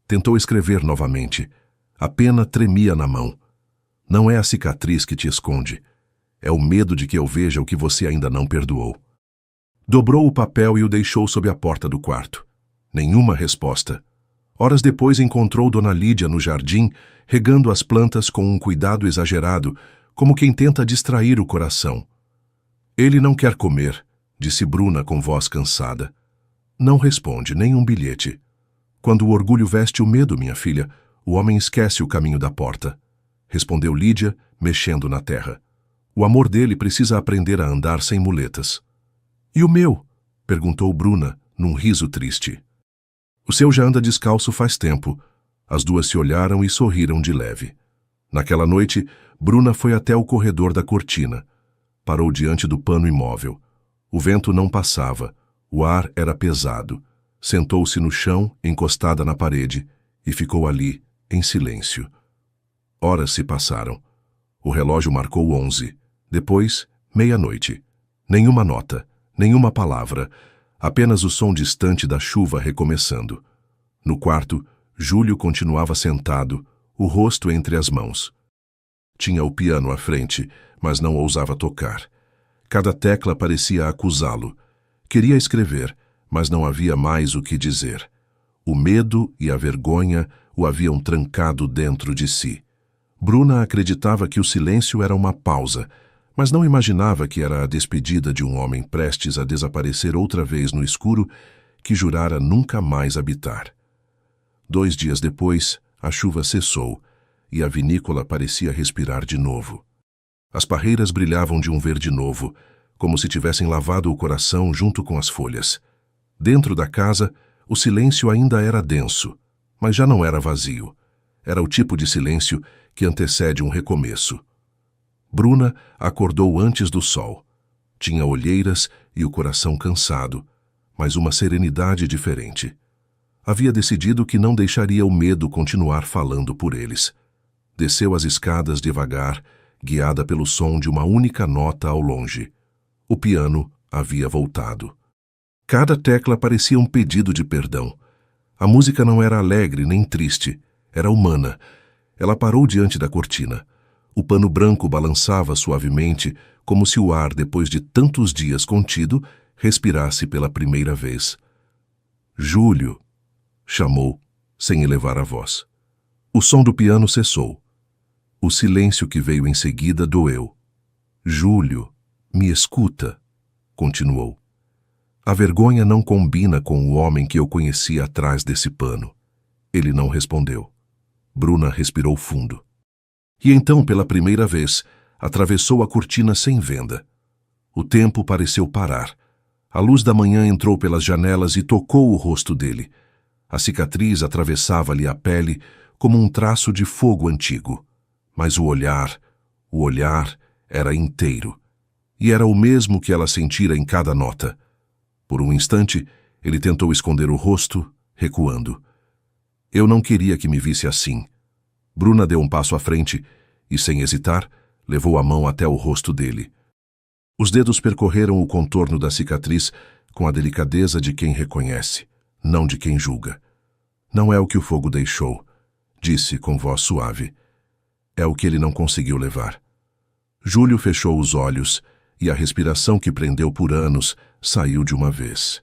Tentou escrever novamente. A pena tremia na mão. Não é a cicatriz que te esconde. É o medo de que eu veja o que você ainda não perdoou. Dobrou o papel e o deixou sob a porta do quarto. Nenhuma resposta. Horas depois encontrou Dona Lídia no jardim, regando as plantas com um cuidado exagerado, como quem tenta distrair o coração. Ele não quer comer, disse Bruna com voz cansada. Não responde, nem um bilhete. Quando o orgulho veste o medo, minha filha, o homem esquece o caminho da porta. Respondeu Lídia, mexendo na terra. O amor dele precisa aprender a andar sem muletas. E o meu? Perguntou Bruna, num riso triste. O seu já anda descalço faz tempo. As duas se olharam e sorriram de leve. Naquela noite, Bruna foi até o corredor da cortina. Parou diante do pano imóvel. O vento não passava. O ar era pesado. Sentou-se no chão, encostada na parede, e ficou ali, em silêncio. Horas se passaram. O relógio marcou 11. Depois, meia-noite. Nenhuma nota, nenhuma palavra, apenas o som distante da chuva recomeçando. No quarto, Júlio continuava sentado, o rosto entre as mãos. Tinha o piano à frente, mas não ousava tocar. Cada tecla parecia acusá-lo. Queria escrever, mas não havia mais o que dizer. O medo e a vergonha o haviam trancado dentro de si. Bruna acreditava que o silêncio era uma pausa, mas não imaginava que era a despedida de um homem prestes a desaparecer outra vez no escuro que jurara nunca mais habitar. 2 dias depois, a chuva cessou e a vinícola parecia respirar de novo. As parreiras brilhavam de um verde novo, como se tivessem lavado o coração junto com as folhas. Dentro da casa, o silêncio ainda era denso, mas já não era vazio. Era o tipo de silêncio que antecede um recomeço. Bruna acordou antes do sol. Tinha olheiras e o coração cansado, mas uma serenidade diferente. Havia decidido que não deixaria o medo continuar falando por eles. Desceu as escadas devagar, guiada pelo som de uma única nota ao longe. O piano havia voltado. Cada tecla parecia um pedido de perdão. A música não era alegre nem triste, era humana. Ela parou diante da cortina. O pano branco balançava suavemente, como se o ar, depois de tantos dias contido, respirasse pela primeira vez. Júlio, chamou, sem elevar a voz. O som do piano cessou. O silêncio que veio em seguida doeu. Júlio, me escuta, continuou. A vergonha não combina com o homem que eu conheci atrás desse pano. Ele não respondeu. Bruna respirou fundo. E então, pela primeira vez, atravessou a cortina sem venda. O tempo pareceu parar. A luz da manhã entrou pelas janelas e tocou o rosto dele. A cicatriz atravessava-lhe a pele como um traço de fogo antigo. Mas o olhar era inteiro. E era o mesmo que ela sentira em cada nota. Por um instante, ele tentou esconder o rosto, recuando. Eu não queria que me visse assim. Bruna deu um passo à frente e, sem hesitar, levou a mão até o rosto dele. Os dedos percorreram o contorno da cicatriz com a delicadeza de quem reconhece, não de quem julga. Não é o que o fogo deixou, disse com voz suave. É o que ele não conseguiu levar. Júlio fechou os olhos e a respiração que prendeu por anos saiu de uma vez.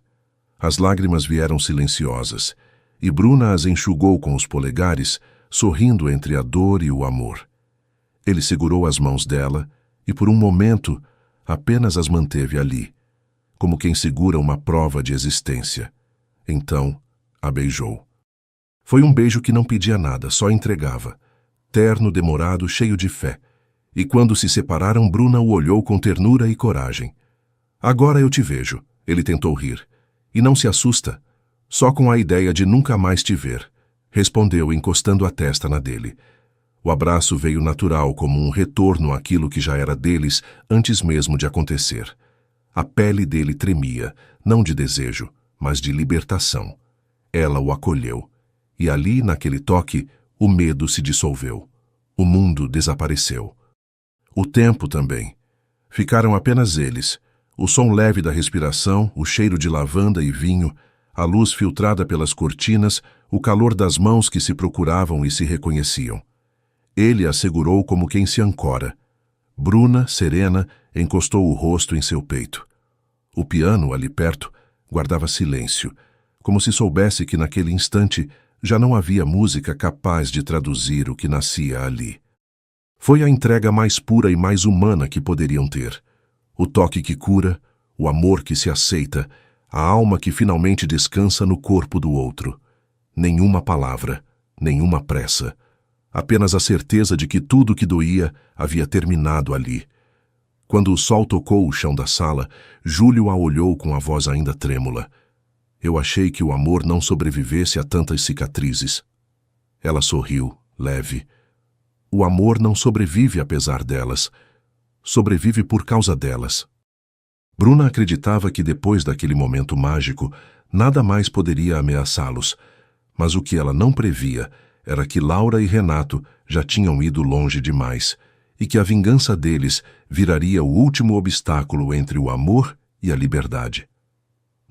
As lágrimas vieram silenciosas e Bruna as enxugou com os polegares, sorrindo entre a dor e o amor. Ele segurou as mãos dela e, por um momento, apenas as manteve ali, como quem segura uma prova de existência. Então, a beijou. Foi um beijo que não pedia nada, só entregava. Terno, demorado, cheio de fé. E quando se separaram, Bruna o olhou com ternura e coragem. Agora eu te vejo, ele tentou rir. E não se assusta, só com a ideia de nunca mais te ver, respondeu encostando a testa na dele. O abraço veio natural como um retorno àquilo que já era deles antes mesmo de acontecer. A pele dele tremia, não de desejo, mas de libertação. Ela o acolheu. E ali, naquele toque, o medo se dissolveu. O mundo desapareceu. O tempo também. Ficaram apenas eles. O som leve da respiração, o cheiro de lavanda e vinho, a luz filtrada pelas cortinas, o calor das mãos que se procuravam e se reconheciam. Ele a segurou como quem se ancora. Bruna, serena, encostou o rosto em seu peito. O piano, ali perto, guardava silêncio, como se soubesse que naquele instante já não havia música capaz de traduzir o que nascia ali. Foi a entrega mais pura e mais humana que poderiam ter. O toque que cura, o amor que se aceita, a alma que finalmente descansa no corpo do outro. Nenhuma palavra, nenhuma pressa. Apenas a certeza de que tudo que doía havia terminado ali. Quando o sol tocou o chão da sala, Júlio a olhou com a voz ainda trêmula. Eu achei que o amor não sobrevivesse a tantas cicatrizes. Ela sorriu, leve. O amor não sobrevive apesar delas. Sobrevive por causa delas. Bruna acreditava que depois daquele momento mágico, nada mais poderia ameaçá-los. Mas o que ela não previa era que Laura e Renato já tinham ido longe demais e que a vingança deles viraria o último obstáculo entre o amor e a liberdade.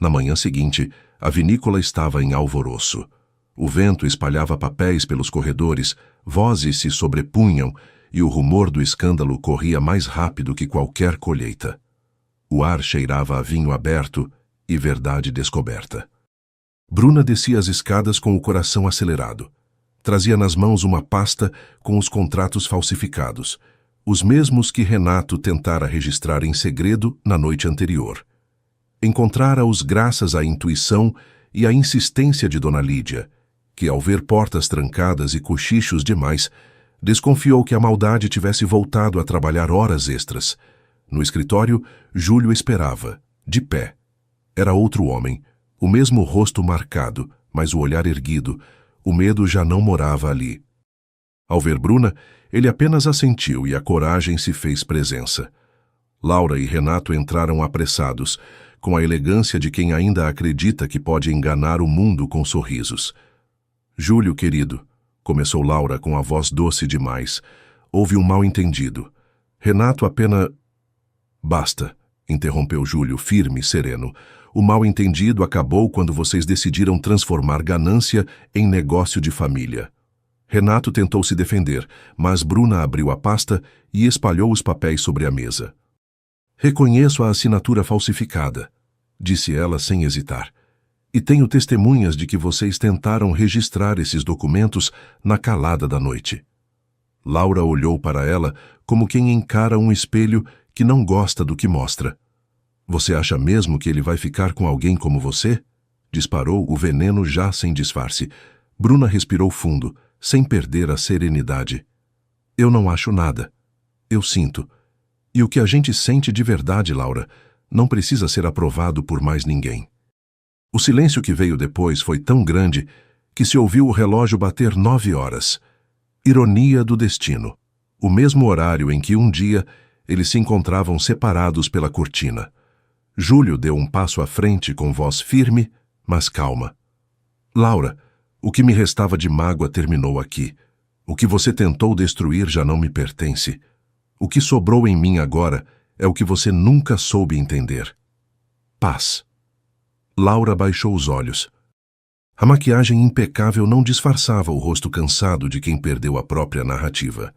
Na manhã seguinte, a vinícola estava em alvoroço. O vento espalhava papéis pelos corredores, vozes se sobrepunham e o rumor do escândalo corria mais rápido que qualquer colheita. O ar cheirava a vinho aberto e verdade descoberta. Bruna descia as escadas com o coração acelerado. Trazia nas mãos uma pasta com os contratos falsificados, os mesmos que Renato tentara registrar em segredo na noite anterior. Encontrara-os graças à intuição e à insistência de Dona Lídia, que, ao ver portas trancadas e cochichos demais, desconfiou que a maldade tivesse voltado a trabalhar horas extras. No escritório, Júlio esperava, de pé. Era outro homem, o mesmo rosto marcado, mas o olhar erguido. O medo já não morava ali. Ao ver Bruna, ele apenas assentiu e a coragem se fez presença. Laura e Renato entraram apressados, com a elegância de quem ainda acredita que pode enganar o mundo com sorrisos. Júlio, querido, começou Laura com a voz doce demais. Houve um mal-entendido. Renato apenas... Basta, interrompeu Júlio, firme e sereno. O mal-entendido acabou quando vocês decidiram transformar ganância em negócio de família. Renato tentou se defender, mas Bruna abriu a pasta e espalhou os papéis sobre a mesa. Reconheço a assinatura falsificada, disse ela sem hesitar. E tenho testemunhas de que vocês tentaram registrar esses documentos na calada da noite. Laura olhou para ela como quem encara um espelho que não gosta do que mostra. Você acha mesmo que ele vai ficar com alguém como você? Disparou o veneno já sem disfarce. Bruna respirou fundo, sem perder a serenidade. Eu não acho nada. Eu sinto. E o que a gente sente de verdade, Laura, não precisa ser aprovado por mais ninguém. O silêncio que veio depois foi tão grande que se ouviu o relógio bater 9 horas. Ironia do destino. O mesmo horário em que um dia eles se encontravam separados pela cortina. Júlio deu um passo à frente com voz firme, mas calma. Laura, o que me restava de mágoa terminou aqui. O que você tentou destruir já não me pertence. O que sobrou em mim agora é o que você nunca soube entender. Paz. Laura baixou os olhos. A maquiagem impecável não disfarçava o rosto cansado de quem perdeu a própria narrativa.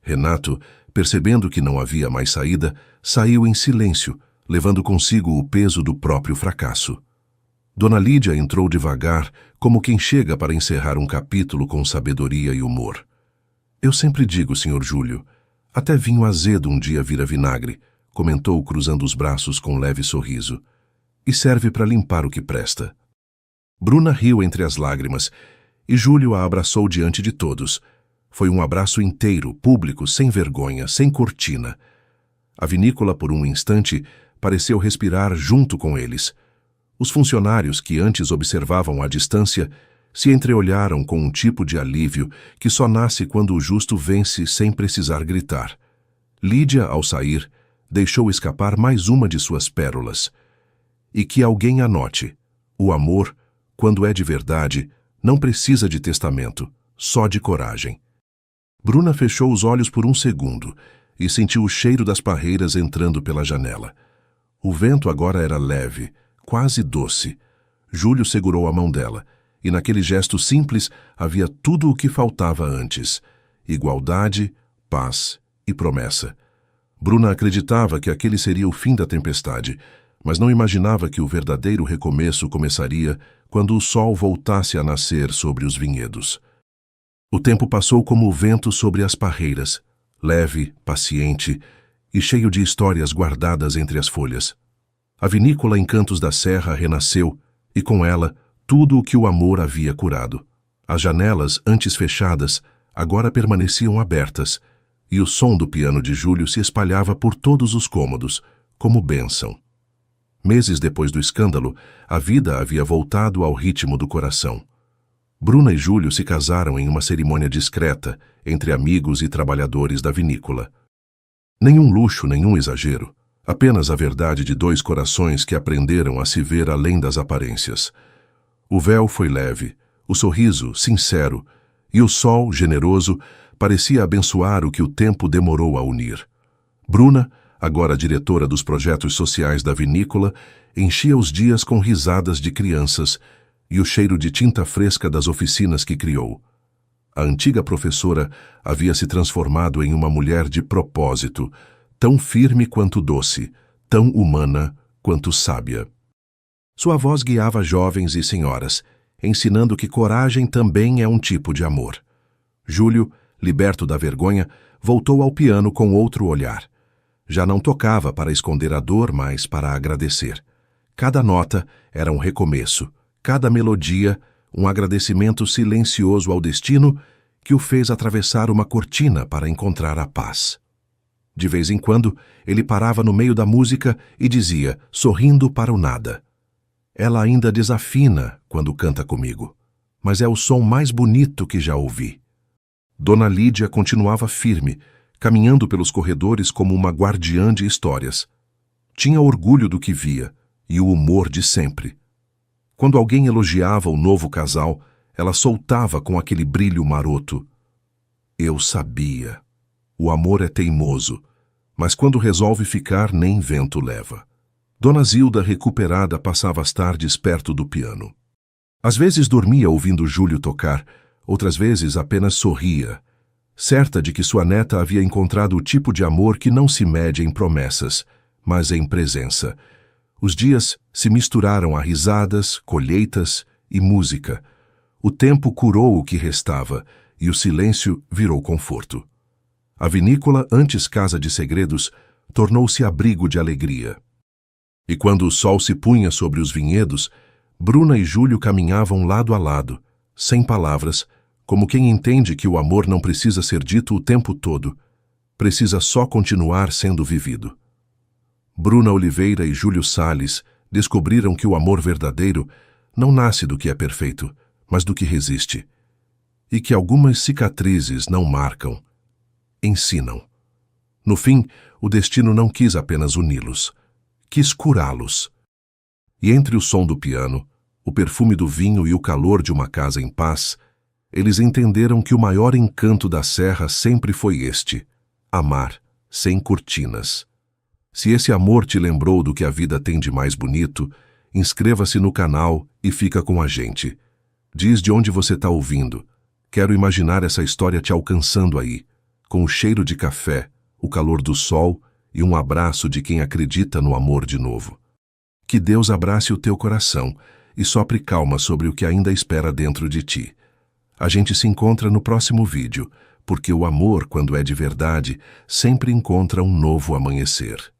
Renato, percebendo que não havia mais saída, saiu em silêncio, levando consigo o peso do próprio fracasso. Dona Lídia entrou devagar, como quem chega para encerrar um capítulo com sabedoria e humor. Eu sempre digo, Sr. Júlio, até vinho azedo um dia vira vinagre, comentou cruzando os braços com um leve sorriso. E serve para limpar o que presta. Bruna riu entre as lágrimas, e Júlio a abraçou diante de todos. Foi um abraço inteiro, público, sem vergonha, sem cortina. A vinícola, por um instante, pareceu respirar junto com eles. Os funcionários que antes observavam à distância se entreolharam com um tipo de alívio que só nasce quando o justo vence sem precisar gritar. Lídia, ao sair, deixou escapar mais uma de suas pérolas. E que alguém anote: o amor, quando é de verdade, não precisa de testamento, só de coragem. Bruna fechou os olhos por um segundo e sentiu o cheiro das parreiras entrando pela janela. O vento agora era leve, quase doce. Júlio segurou a mão dela, e naquele gesto simples havia tudo o que faltava antes: igualdade, paz e promessa. Bruna acreditava que aquele seria o fim da tempestade, mas não imaginava que o verdadeiro recomeço começaria quando o sol voltasse a nascer sobre os vinhedos. O tempo passou como o vento sobre as parreiras, leve, paciente e cheio de histórias guardadas entre as folhas. A vinícola em Cantos da Serra renasceu, e com ela tudo o que o amor havia curado. As janelas, antes fechadas, agora permaneciam abertas, e o som do piano de Júlio se espalhava por todos os cômodos, como bênção. Meses depois do escândalo, a vida havia voltado ao ritmo do coração. Bruna e Júlio se casaram em uma cerimônia discreta, entre amigos e trabalhadores da vinícola. Nenhum luxo, nenhum exagero. Apenas a verdade de dois corações que aprenderam a se ver além das aparências. O véu foi leve, o sorriso sincero, e o sol, generoso, parecia abençoar o que o tempo demorou a unir. Bruna, agora diretora dos projetos sociais da vinícola, enchia os dias com risadas de crianças e o cheiro de tinta fresca das oficinas que criou. A antiga professora havia se transformado em uma mulher de propósito, tão firme quanto doce, tão humana quanto sábia. Sua voz guiava jovens e senhoras, ensinando que coragem também é um tipo de amor. Júlio, liberto da vergonha, voltou ao piano com outro olhar. Já não tocava para esconder a dor, mas para agradecer. Cada nota era um recomeço, cada melodia um agradecimento silencioso ao destino que o fez atravessar uma cortina para encontrar a paz. De vez em quando, ele parava no meio da música e dizia, sorrindo para o nada: "Ela ainda desafina quando canta comigo, mas é o som mais bonito que já ouvi." Dona Lídia continuava firme, caminhando pelos corredores como uma guardiã de histórias. Tinha orgulho do que via e o humor de sempre. Quando alguém elogiava o novo casal, ela soltava com aquele brilho maroto: "Eu sabia. O amor é teimoso, mas quando resolve ficar, nem vento leva." Dona Zilda, recuperada, passava as tardes perto do piano. Às vezes dormia ouvindo Júlio tocar, outras vezes apenas sorria, certa de que sua neta havia encontrado o tipo de amor que não se mede em promessas, mas em presença. Os dias se misturaram a risadas, colheitas e música. O tempo curou o que restava, e o silêncio virou conforto. A vinícola, antes casa de segredos, tornou-se abrigo de alegria. E quando o sol se punha sobre os vinhedos, Bruna e Júlio caminhavam lado a lado, sem palavras, como quem entende que o amor não precisa ser dito o tempo todo, precisa só continuar sendo vivido. Bruna Oliveira e Júlio Salles descobriram que o amor verdadeiro não nasce do que é perfeito, mas do que resiste. E que algumas cicatrizes não marcam, ensinam. No fim, o destino não quis apenas uni-los, quis curá-los. E entre o som do piano, o perfume do vinho e o calor de uma casa em paz, eles entenderam que o maior encanto da Serra sempre foi este: amar, sem cortinas. Se esse amor te lembrou do que a vida tem de mais bonito, inscreva-se no canal e fica com a gente. Diz de onde você está ouvindo. Quero imaginar essa história te alcançando aí, com o cheiro de café, o calor do sol e um abraço de quem acredita no amor de novo. Que Deus abrace o teu coração e sopre calma sobre o que ainda espera dentro de ti. A gente se encontra no próximo vídeo, porque o amor, quando é de verdade, sempre encontra um novo amanhecer.